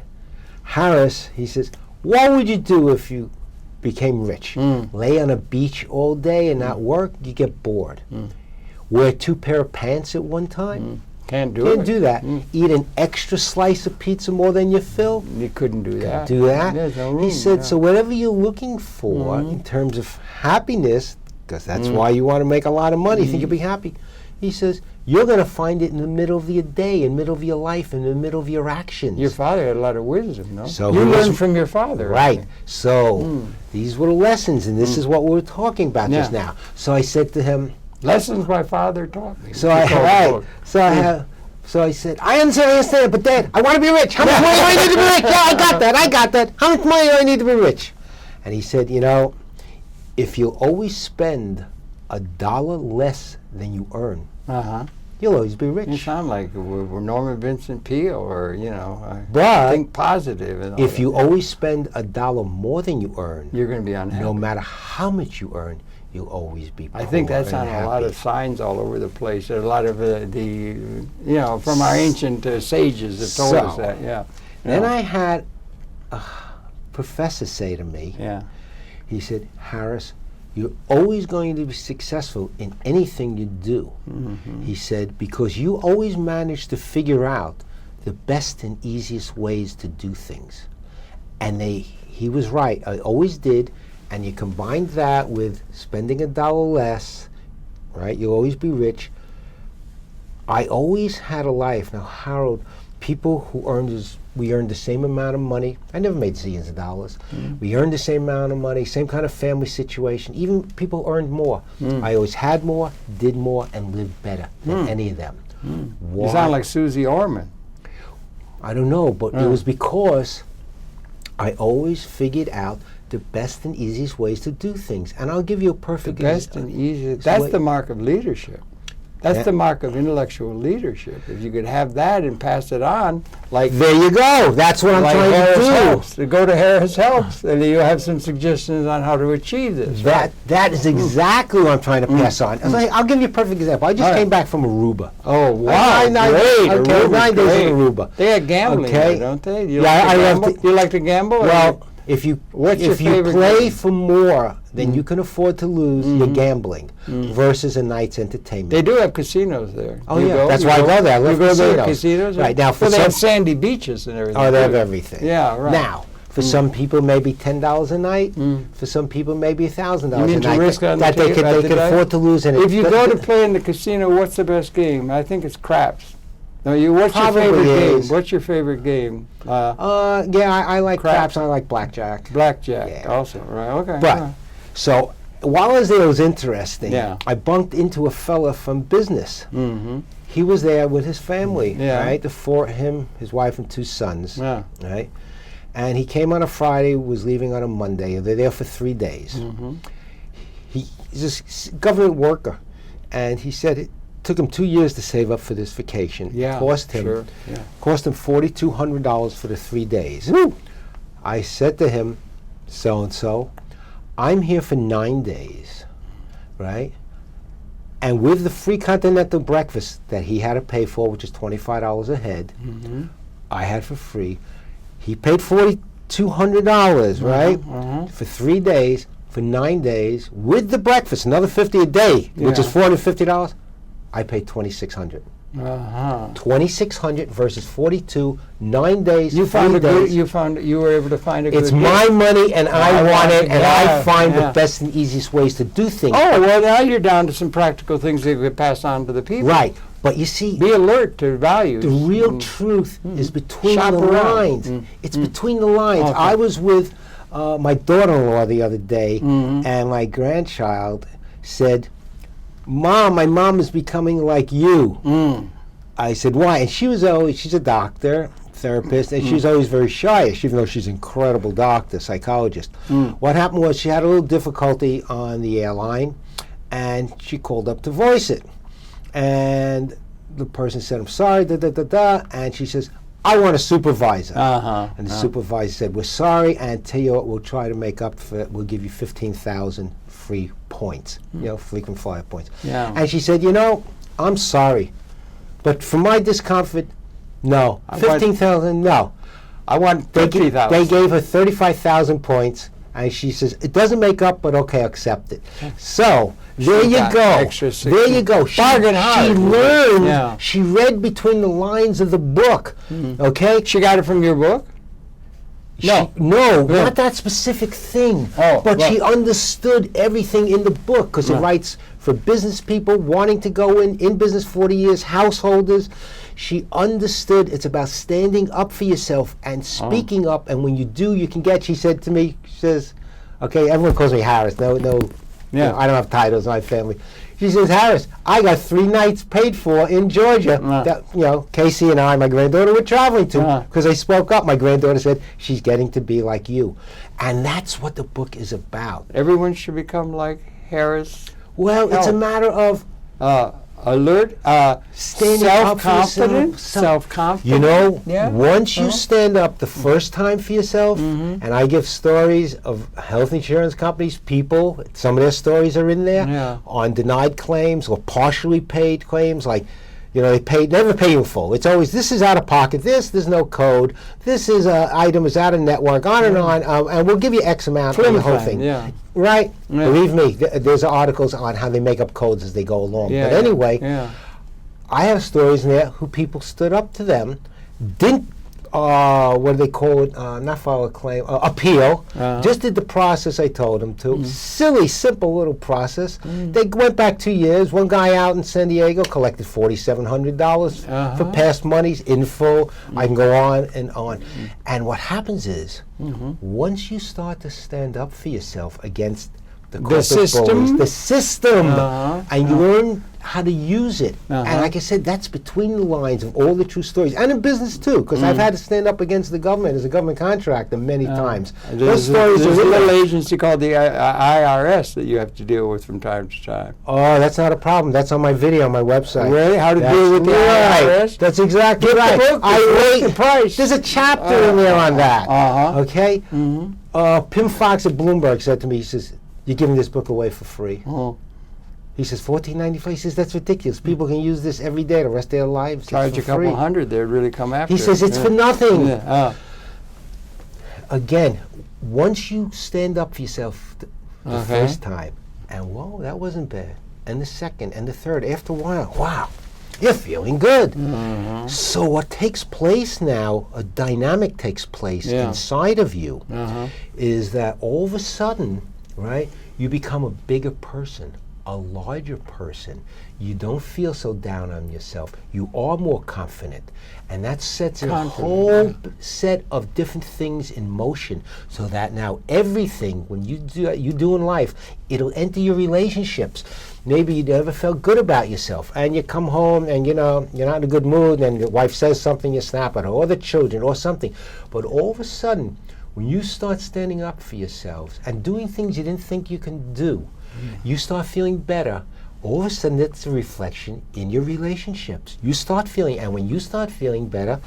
"Harris," he says, "what would you do if you became rich? Lay on a beach all day and not work? You get bored. Wear 2 pair of pants at one time? Can't do that. Eat an extra slice of pizza more than you fill? You couldn't do that. Do that?" There's no room, he said, "So whatever you're looking for in terms of happiness, because that's why you want to make a lot of money, you think you'll be happy," he says, "you're going to find it in the middle of your day, in the middle of your life, in the middle of your actions." Your father had a lot of wisdom, no? So you learned from your father. Right. So these were the lessons, and this is what we were talking about just now. So I said to him, "Lessons my father taught me." So I said, I understand, but Dad, I want to be rich. How much money do I need to be rich? Yeah, I got that. How much money do I need to be rich? And he said, if you always spend $1 less than you earn, you'll always be rich. You sound like we're Norman Vincent Peale, or but think positive. And all if you always spend $1 more than you earn, you're going to be unhappy. No matter how much you earn, you'll always be poor. I think that's on a lot of signs all over the place. There's a lot of from our ancient sages have told us that. Yeah. Then I had a professor say to me, he said, "Harris, you're always going to be successful in anything you do." He said, "because you always manage to figure out the best and easiest ways to do things." And he was right. I always did. And you combine that with spending $1 less, right? You'll always be rich. I always had a life. Now, Harold, people who we earned the same amount of money. I never made zillions of dollars. We earned the same amount of money, same kind of family situation. Even people earned more. I always had more, did more, and lived better than any of them. You sound like Susie Orman. I don't know, but it was because I always figured out the best and easiest ways to do things. And I'll give you a perfect example. The best and easiest. That's the mark of leadership. That's the mark of intellectual leadership. If you could have that and pass it on, there you go. That's what I'm trying to do. Helps. Go to Harris Helps, and you'll have some suggestions on how to achieve this. That is exactly what I'm trying to pass on. I'll give you a perfect example. I just came back from Aruba. Oh, wow. Great. 9 days in Aruba. They have gambling there, don't they? You like to gamble? Well, if you play for more than you can afford to lose, you're gambling versus a night's entertainment. They do have casinos there. Oh, yeah. That's why I go there. I love casinos. You go to casinos? Right. Now, they have sandy beaches and everything. Oh, they have everything. Yeah, right. Now, for some people, maybe $10 a night. For some people, maybe $1,000 a night. That they can afford to lose. If you go to play in the casino, what's the best game? I think it's craps. No, what's your favorite game? What's your favorite game? I like craps and I like blackjack. Blackjack, also, right? Okay. But so while I was there, it was interesting. Yeah. I bumped into a fella from business. Mm-hmm. He was there with his family, Yeah. right? Him, his wife, and 2 sons, Yeah. right? And he came on a Friday, was leaving on a Monday. They're there for 3 days. Mm-hmm. He's a government worker, and he said it took him 2 years to save up for this vacation. Yeah, It cost him $4,200 for the 3 days. Woo! I said to him, so-and-so, I'm here for 9 days, right? And with the free continental breakfast that he had to pay for, which is $25 a head, Mm-hmm. I had for free. He paid $4,200, right? Mm-hmm. For 3 days, for 9 days, with the breakfast, another $50 a day, which is Yeah. $450. I paid $2,600. Uh-huh. $2,600 versus $42, 9 days. You 3 found a good. days. You were able to find a good. It's deal. my money, and I want it, and I find yeah. the best and easiest ways to do things. Oh well, now you're down to some practical things that you could pass on to the people. Right, but you see, Be alert to values. the real truth is between Shop the around. lines. It's between the lines. Okay. I was with my daughter-in-law the other day, Mhm. and my grandchild said, "Mom, my mom is becoming like you." Mm. I said, "Why?" And she's a doctor, therapist, and she's always very shy, even though she's an incredible doctor, psychologist. What happened was she had a little difficulty on the airline, and she called up to voice it. And the person said, "I'm sorry, da-da-da-da," and she says, "I want a supervisor." Uh-huh. And the supervisor said, "We're sorry, and tell you what, we'll try to make up for it. We'll give you 15,000 free points, frequent flyer points." Yeah. And she said, "I'm sorry, but for my discomfort, no. I want- 15,000, no." I want They 50,000. They gave her 35,000 points, and she says, "It doesn't make up, but okay, accept it." So, there She you got go. extra There you go. Bargain hard. She learned, Yeah. she read between the lines of the book, okay? She got it from your book? No. No, Yeah. not that specific thing. Oh, but well. she understood everything in the book because it Right. writes for business people wanting to go in business 40 years, householders. She understood it's about standing up for yourself and speaking up, and when you do, you can get. She said to me, she says, okay, everyone calls me Harris. No, Yeah. I don't have titles in my family. She says, "Harris, I got 3 nights paid for in Georgia that, Casey and I, my granddaughter, were traveling to because I spoke up." My granddaughter said, "She's getting to be like you." And that's what the book is about. Everyone should become like Harris. Well, it's a matter of Alert, standing up for yourself. self-confident, self-confident. Once you stand up the first time for yourself, and I give stories of health insurance companies, people, some of their stories are in there, on denied claims or partially paid claims, like, they never pay you in full. It's always, this is out of pocket, there's no code, this is item is out of network, on and on, and we'll give you X amount on the whole thing. Yeah. Right? Yeah. Believe me, there's articles on how they make up codes as they go along. But anyway, I have stories in there who people stood up to them, didn't, what do they call it, not file a claim, appeal, just did the process I told them to. Silly, simple little process. They went back 2 years. One guy out in San Diego collected $4,700 for past monies in full. I can go on and on. And what happens is, once you start to stand up for yourself against the system, and you learn how to use it. And like I said, that's between the lines of all the true stories. And in business too, because I've had to stand up against the government as a government contractor many times. Those stories There's are a in little there. agency called the IRS that you have to deal with from time to time. Oh, that's not a problem. That's on my video on my website. Really? How to That's deal with the right. IRS? That's exactly Get right. the book. What's the price? There's a chapter in there on that. Okay? Mm-hmm. Pimm Fox at Bloomberg said to me, he says, "You're giving this book away for free." Oh. He says, $14.95. He says, "That's ridiculous. People can use this every day the rest of their lives. Charge a it's for couple free." hundred, they'd really come after He says, "It's for nothing." Yeah. Again, once you stand up for yourself the Okay. first time, and whoa, that wasn't bad, and the second, and the third, after a while, wow, you're feeling good. So what takes place now, a dynamic takes place inside of you, is that all of a sudden, right, you become a bigger person. a larger person. You don't feel so down on yourself. You are more confident. And that sets a whole set of different things in motion, so that now everything, when you do in life, it'll enter your relationships. Maybe you never felt good about yourself, and you come home and, you're not in a good mood, and your wife says something, you snap at her, or the children, or something. But all of a sudden, when you start standing up for yourselves and doing things you didn't think you can do, you start feeling better. All of a sudden, it's a reflection in your relationships. You start feeling, and when you start feeling better,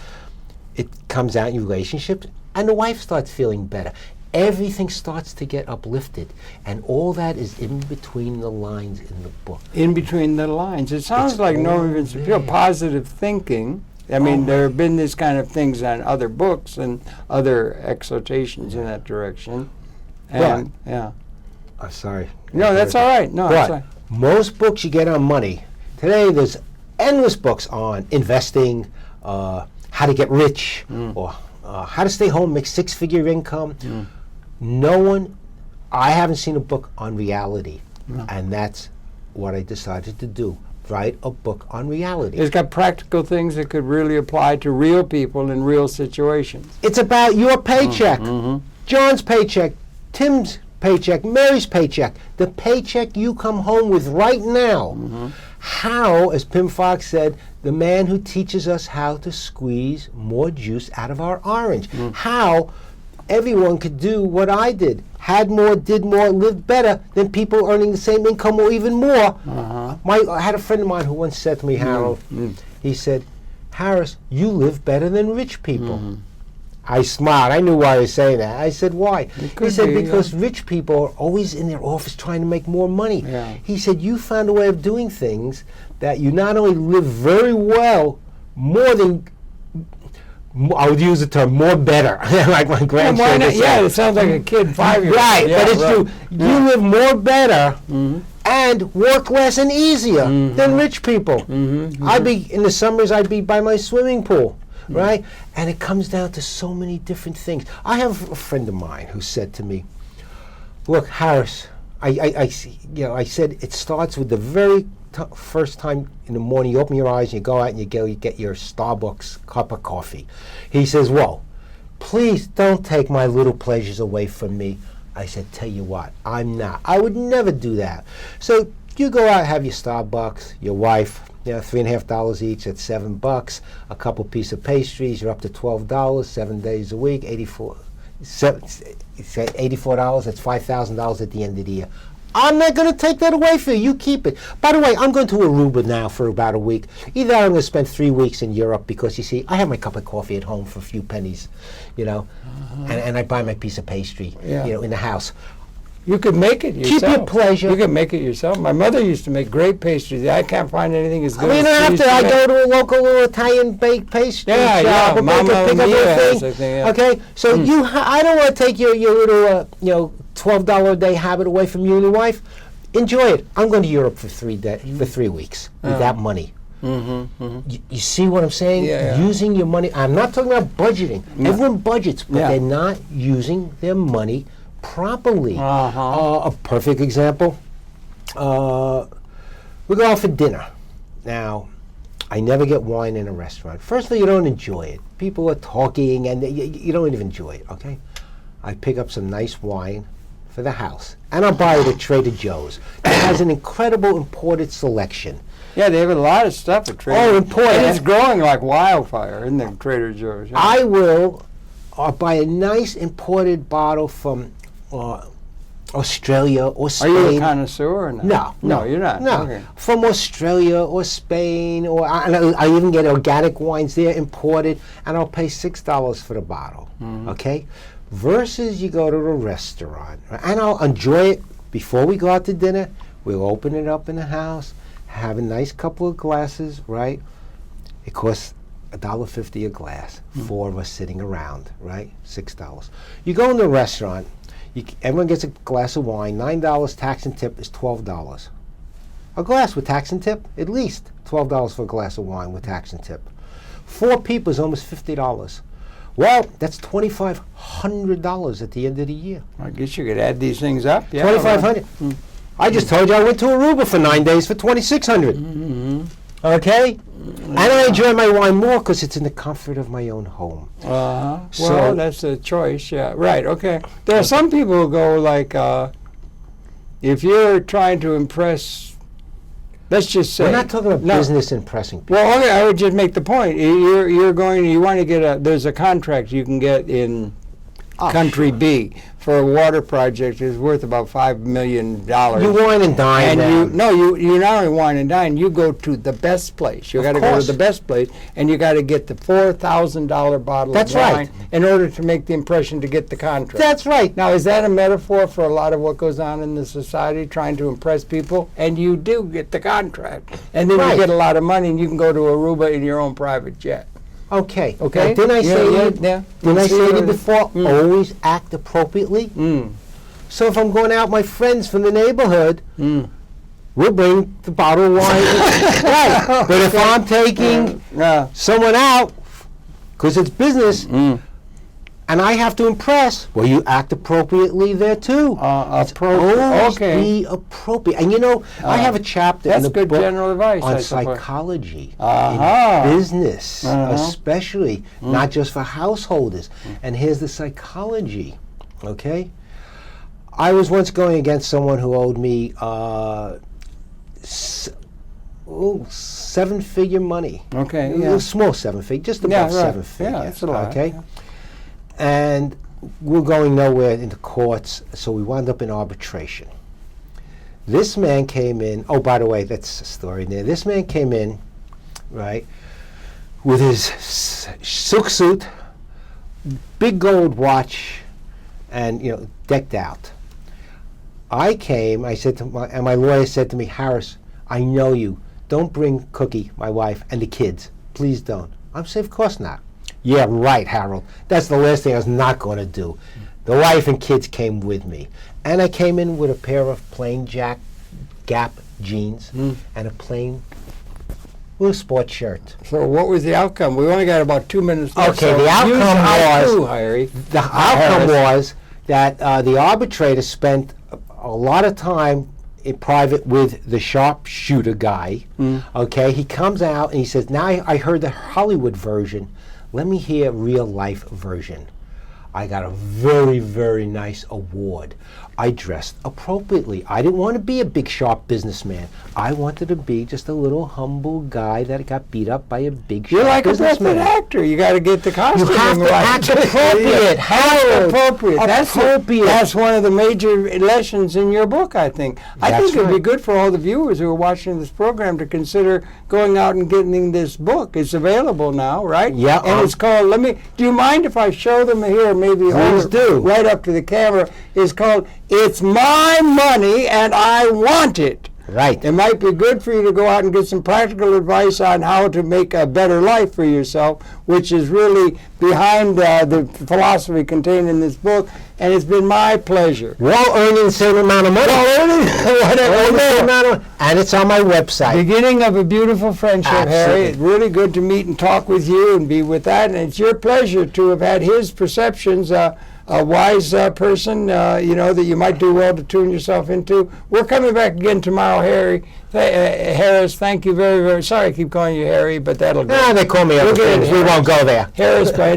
it comes out in your relationships, and the wife starts feeling better. Everything starts to get uplifted, and all that is in between the lines in the book. In between the lines. It sounds like Norman Vincent Peale, positive thinking. I mean, there have been these kind of things on other books and other exhortations in that direction. And, I'm sorry. No, that's all right. No, that's all right. Most books you get on money. Today, there's endless books on investing, how to get rich, or how to stay home, make six-figure income. I haven't seen a book on reality, and that's what I decided to do. Write a book on reality. It's got practical things that could really apply to real people in real situations. It's about your paycheck, John's paycheck, Tim's paycheck, Mary's paycheck, the paycheck you come home with right now. How, as Pimm Fox said, the man who teaches us how to squeeze more juice out of our orange. How everyone could do what I did, had more, did more, lived better than people earning the same income or even more. I had a friend of mine who once said to me, Harold, he said, Harris, you live better than rich people. I smiled. I knew why he was saying that. I said, why? He said, because rich people are always in their office trying to make more money. He said, you found a way of doing things that you not only live very well, more than, I would use the term, more better, like my grandson said. Yeah, it sounds like a kid 5 years old. Right, but it's true. You live more better and work less and easier than rich people. I'd be, in the summers, I'd be by my swimming pool. Right? And it comes down to so many different things. I have a friend of mine who said to me, look, Harris, I said it starts with the very first time in the morning you open your eyes and you go out and you get your Starbucks cup of coffee. He says, whoa, please don't take my little pleasures away from me. I said, tell you what, I would never do that. So you go out, have your Starbucks, your wife, $3.50 each, that's $7. A couple piece of pastries, you're up to $12, 7 days a week, $84. That's $5,000 at the end of the year. I'm not going to take that away from you. You keep it. By the way, I'm going to Aruba now for about a week. Either I'm going to spend 3 weeks in Europe because, you see, I have my cup of coffee at home for a few pennies, and I buy my piece of pastry, in the house. You could make it yourself. Keep your pleasure. You can make it yourself. My mother used to make great pastries. I can't find anything as good as I go to a local little Italian baked pastry shop and pick up a thing. Okay, so I don't want to take your little $12 a day habit away from you and your wife. Enjoy it. I'm going to Europe for 3 weeks with that money. You see what I'm saying? Using your money. I'm not talking about budgeting. Everyone budgets, but they're not using their money properly. A perfect example, we go out for dinner. Now, I never get wine in a restaurant. First of all, you don't enjoy it. People are talking and you don't even enjoy it, okay? I pick up some nice wine for the house, and I'll buy it at Trader Joe's. It has an incredible imported selection. Yeah, they have a lot of stuff at Trader Joe's. Imported. And it's growing like wildfire in the Trader Joe's. I will buy a nice imported bottle from Australia or Spain. Are you a connoisseur or not? No, you're not. No, Okay. From Australia or Spain, or I even get organic wines there imported, and I'll pay $6 for the bottle. Okay, versus you go to a restaurant, and I'll enjoy it before we go out to dinner. We'll open it up in the house, have a nice couple of glasses, right? It costs $1.50 a glass. 4 of us sitting around, right? $6. You go in the restaurant. Everyone gets a glass of wine. $9 tax and tip is $12. A glass with tax and tip, at least $12 for a glass of wine with tax and tip. 4 people is almost $50. Well, that's $2,500 at the end of the year. I guess you could add these things up. Yeah, $2,500. I just told you I went to Aruba for 9 days for $2,600. Mm-hmm. Okay? And I enjoy my wine more because it's in the comfort of my own home. Well, that's a choice, yeah. Right, okay. There are some people who go like, if you're trying to impress, let's just say. We're not talking about business impressing people. Well, okay, I would just make the point. You want to get there's a contract you can get in Country B for a water project is worth about $5 million. You wine and dine. And you not only wine and dine, you go to the best place. You got to go to the best place, and you got to get the $4,000 bottle of wine in order to make the impression to get the contract. That's right. Now, is that a metaphor for a lot of what goes on in the society, trying to impress people? And you do get the contract, and then you get a lot of money, and you can go to Aruba in your own private jet. Okay. Okay. Didn't I say to you before? Always act appropriately. So if I'm going out, my friends from the neighborhood, we'll bring the bottle of wine. Right. But if I'm taking someone out, because it's business, and I have to impress, well, you act appropriately there too. Always be appropriate. And I have a chapter in the book general advice, on psychology, in business, especially, not just for householders. And here's the psychology, okay? I was once going against someone who owed me seven-figure money. Okay, A small seven-figure, just above seven-figure. Yeah, that's a lot. Okay? Yeah. And we're going nowhere into courts, so we wound up in arbitration. This man came in, by the way, that's a story there. This man came in, right, with his silk suit, big gold watch, and, decked out. I came, and my lawyer said to me, Harris, I know you. Don't bring Cookie, my wife, and the kids. Please don't. I'm saying, of course not. Yeah, right, Harold. That's the last thing I was not going to do. The wife and kids came with me. And I came in with a pair of plain Gap jeans and a plain blue sports shirt. So what was the outcome? We only got about 2 minutes left. Okay, the outcome was that the arbitrator spent a lot of time in private with the sharpshooter guy. Okay, he comes out and he says, now I heard the Hollywood version. Let me hear real life version. I got a very, very nice award. I dressed appropriately. I didn't want to be a big, sharp businessman. I wanted to be just a little humble guy that got beat up by a big, sharp businessman. You're like a actor. You got to get the costume right. You have to act appropriate. Appropriate. That's one of the major lessons in your book, I think. I think it would be good for all the viewers who are watching this program to consider going out and getting this book. It's available now, right? Yeah. And it's called, do you mind if I show them here, maybe hold it right up to the camera? It's called It's My Money and I Want It. Right. It might be good for you to go out and get some practical advice on how to make a better life for yourself, which is really behind the philosophy contained in this book. And it's been my pleasure. While earning the same amount of money. And it's on my website. Beginning of a beautiful friendship, Harry. It's really good to meet and talk with you and be with that. And it's your pleasure to have had his perceptions. A wise person, that you might do well to tune yourself into. We're coming back again tomorrow, Harry. Harris, thank you very, very. Sorry I keep calling you Harry, but that'll go. They call me other things. We won't go there. Harris, by